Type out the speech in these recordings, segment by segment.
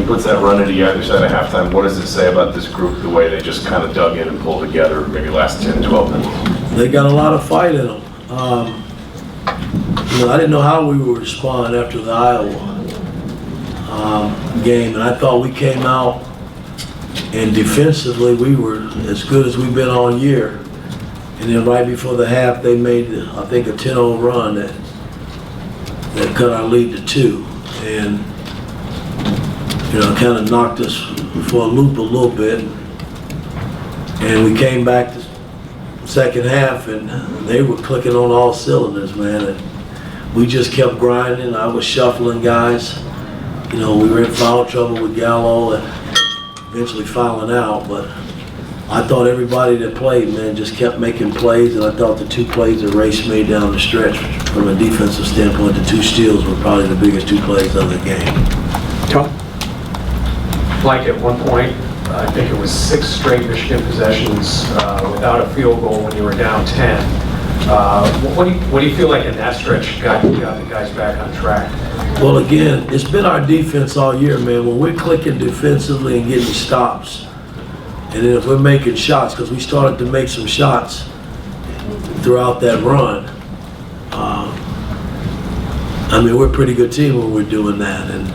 he puts that run into you either side of halftime, what does it say about this group, the way they just kind of dug in and pulled together maybe last 10, 12 minutes? They got a lot of fight in them. I didn't know how we would respond after the Iowa game, and I thought we came out and defensively we were as good as we've been all year. And then right before the half, they made, I think, a 10-0 run that cut our lead to 2. And, kind of knocked us for a loop a little bit. And we came back the second half, and they were clicking on all cylinders, man. And we just kept grinding. I was shuffling guys. We were in foul trouble with Gallo and eventually fouling out, but I thought everybody that played, man, just kept making plays, and I thought the 2 plays that Race made down the stretch, from a defensive standpoint, the 2 steals were probably the biggest 2 plays of the game. Tom? Like at one point, I think it was 6 straight Michigan possessions without a field goal when you were down 10. What do you feel like in that stretch got the guys back on track? Well, again, it's been our defense all year, man. When we're clicking defensively and getting stops, and then if we're making shots, because we started to make some shots throughout that run, we're a pretty good team when we're doing that. And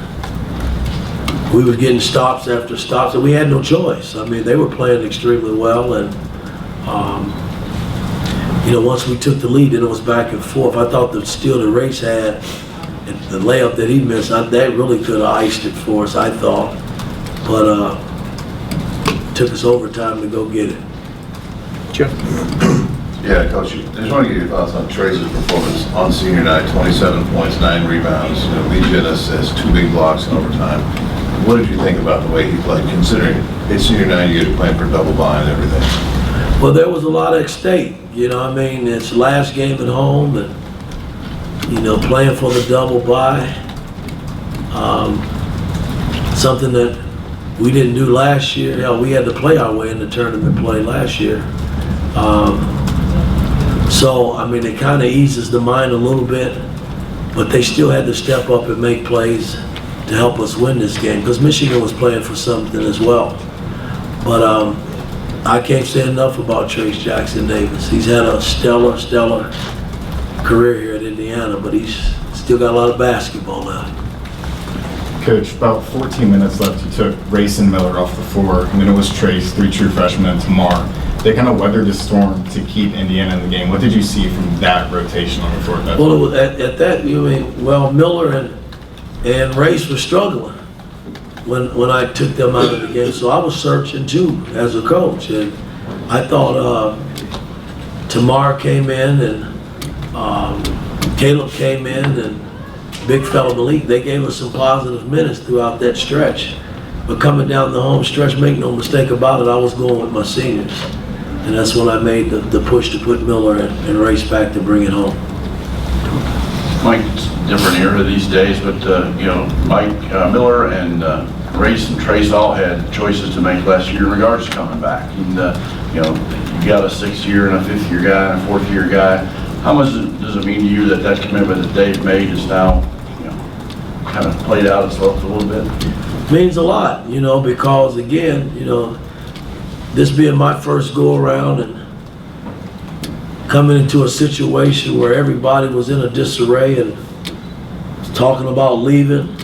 we were getting stops after stops, and we had no choice. They were playing extremely well, and once we took the lead, then it was back and forth. I thought the steal that Race had, and the layup that he missed, that really could have iced it for us, I thought. But it took us overtime to go get it. Jeff? Yeah, Coach, I just want to get your thoughts on Trace's performance on senior night. 27 points, 9 rebounds, leads you in as 2 big blocks in overtime. What did you think about the way he played, considering it's senior night, you're playing for double bye and everything? Well, there was a lot at stake. It's last game at home, and playing for the double bye. Something that we didn't do last year. Hell, we had to play our way in the tournament play last year. It kind of eases the mind a little bit, but they still had to step up and make plays to help us win this game, because Michigan was playing for something as well. But I can't say enough about Trace Jackson Davis. He's had a stellar career here at Indiana, but he's still got a lot of basketball left. Coach, about 14 minutes left, you took Race and Miller off the floor, and then it was Trace, 3 true freshmen, and Tamar. They kind of weathered the storm to keep Indiana in the game. What did you see from that rotation on the floor? Well, at that, Miller and Race were struggling when I took them out of the game. So I was searching too as a coach, and I thought Tamar came in and Caleb came in and big fella Malik. They gave us some positive minutes throughout that stretch. But coming down the home stretch, make no mistake about it, I was going with my seniors. And that's when I made the push to put Miller and Race back to bring it home. Mike, it's a different era these days, but Mike Miller and Race and Trace all had choices to make last year in regards to coming back. And you got a 6th year and a 5th year guy and a 4th year guy. How much does it mean to you that commitment that Dave made is now kind of played out itself a little bit? Means a lot, because again, this being my first go around and coming into a situation where everybody was in a disarray and talking about leaving.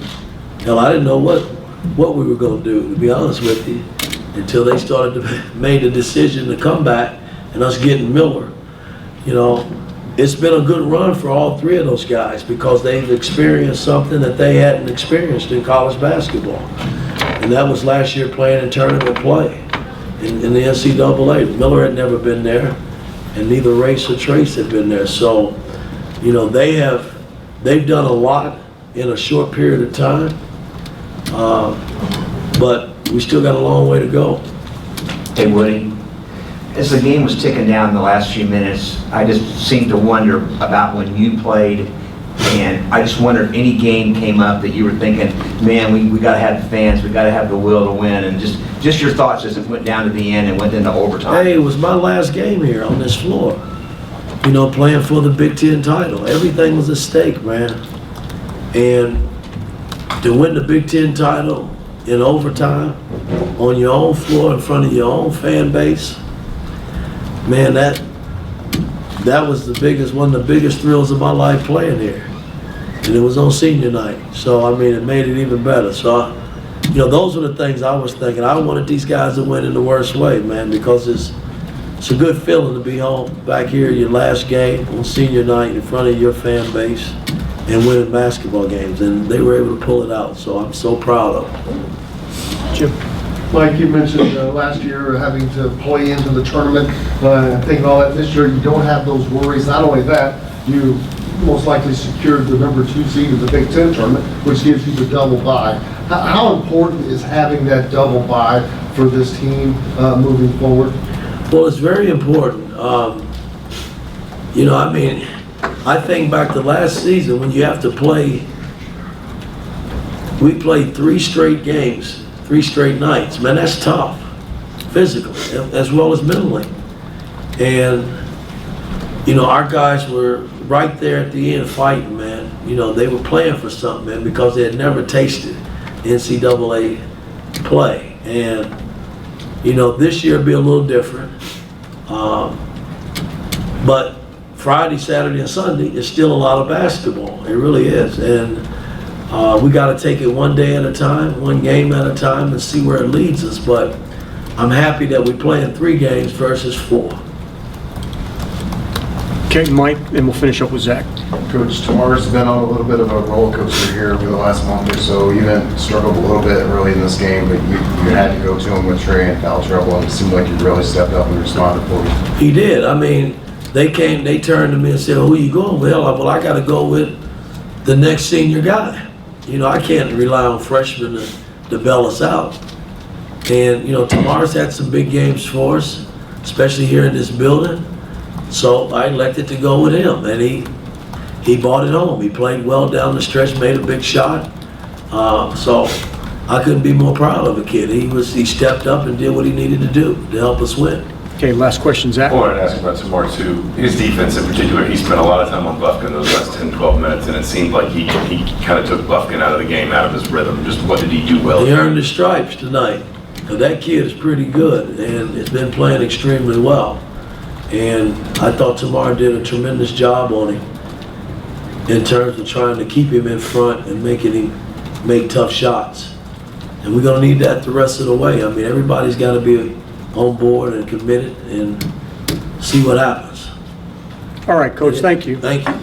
Hell, I didn't know what we were going to do, to be honest with you, until they started to made the decision to come back and us getting Miller. It's been a good run for all 3 of those guys because they've experienced something that they hadn't experienced in college basketball. And that was last year playing in tournament play in the NCAA. Miller had never been there, and neither Race or Trace had been there. So, they've done a lot in a short period of time, but we still got a long way to go. Hey, Woody. As the game was ticking down in the last few minutes, I just seemed to wonder about when you played, and I just wondered if any game came up that you were thinking, man, we got to have the fans, we got to have the will to win, and just your thoughts as it went down to the end and went into overtime. Hey, it was my last game here on this floor, playing for the Big Ten title. Everything was at stake, man. And to win the Big Ten title in overtime on your own floor in front of your own fan base, man, that was one of the biggest thrills of my life playing here. And it was on senior night. So, I mean, it made it even better. So, those were the things I was thinking. I wanted these guys to win in the worst way, man, because it's a good feeling to be home back here, your last game on senior night in front of your fan base and winning basketball games. And they were able to pull it out. So I'm so proud of them. Jim? Mike, you mentioned last year having to play into the tournament. I think all that this year you don't have those worries. Not only that, you most likely secured the number 2 seed in the Big Ten tournament, which gives you the double bye. How important is having that double bye for this team moving forward? Well, it's very important. I think back to last season when you have to play, we played 3 straight games, 3 straight nights. Man, that's tough, physically as well as mentally. And, our guys were right there at the end fighting, man. They were playing for something, man, because they had never tasted NCAA play. And, this year will be a little different. But Friday, Saturday, and Sunday is still a lot of basketball. It really is. And we got to take it one day at a time, one game at a time, and see where it leads us. But I'm happy that we're playing 3 games versus 4. Okay, Mike, and we'll finish up with Zach. Coach, Tamar's been on a little bit of a roller coaster here over the last month or so. You had struggled a little bit early in this game, but you had to go to him with Trey and foul trouble, and it seemed like you really stepped up and responded for you. He did. I mean, they turned to me and said, who are you going with? Well, I got to go with the next senior guy. I can't rely on freshmen to bail us out. And, Tamar's had some big games for us, especially here in this building. So I elected to go with him, and he brought it home. He played well down the stretch, made a big shot. So I couldn't be more proud of a kid. He stepped up and did what he needed to do to help us win. Okay, last question, Zach. I wanted to ask about Tamar too. His defense in particular, he spent a lot of time on Bufkin those last 10, 12 minutes, and it seemed like he kind of took Bufkin out of the game, out of his rhythm. Just what did he do well? He earned his stripes tonight. Now, that kid is pretty good and has been playing extremely well. And I thought Tamar did a tremendous job on him in terms of trying to keep him in front and making him make tough shots. And we're going to need that the rest of the way. I mean, everybody's got to be on board and committed and see what happens. All right, Coach, thank you. Thank you.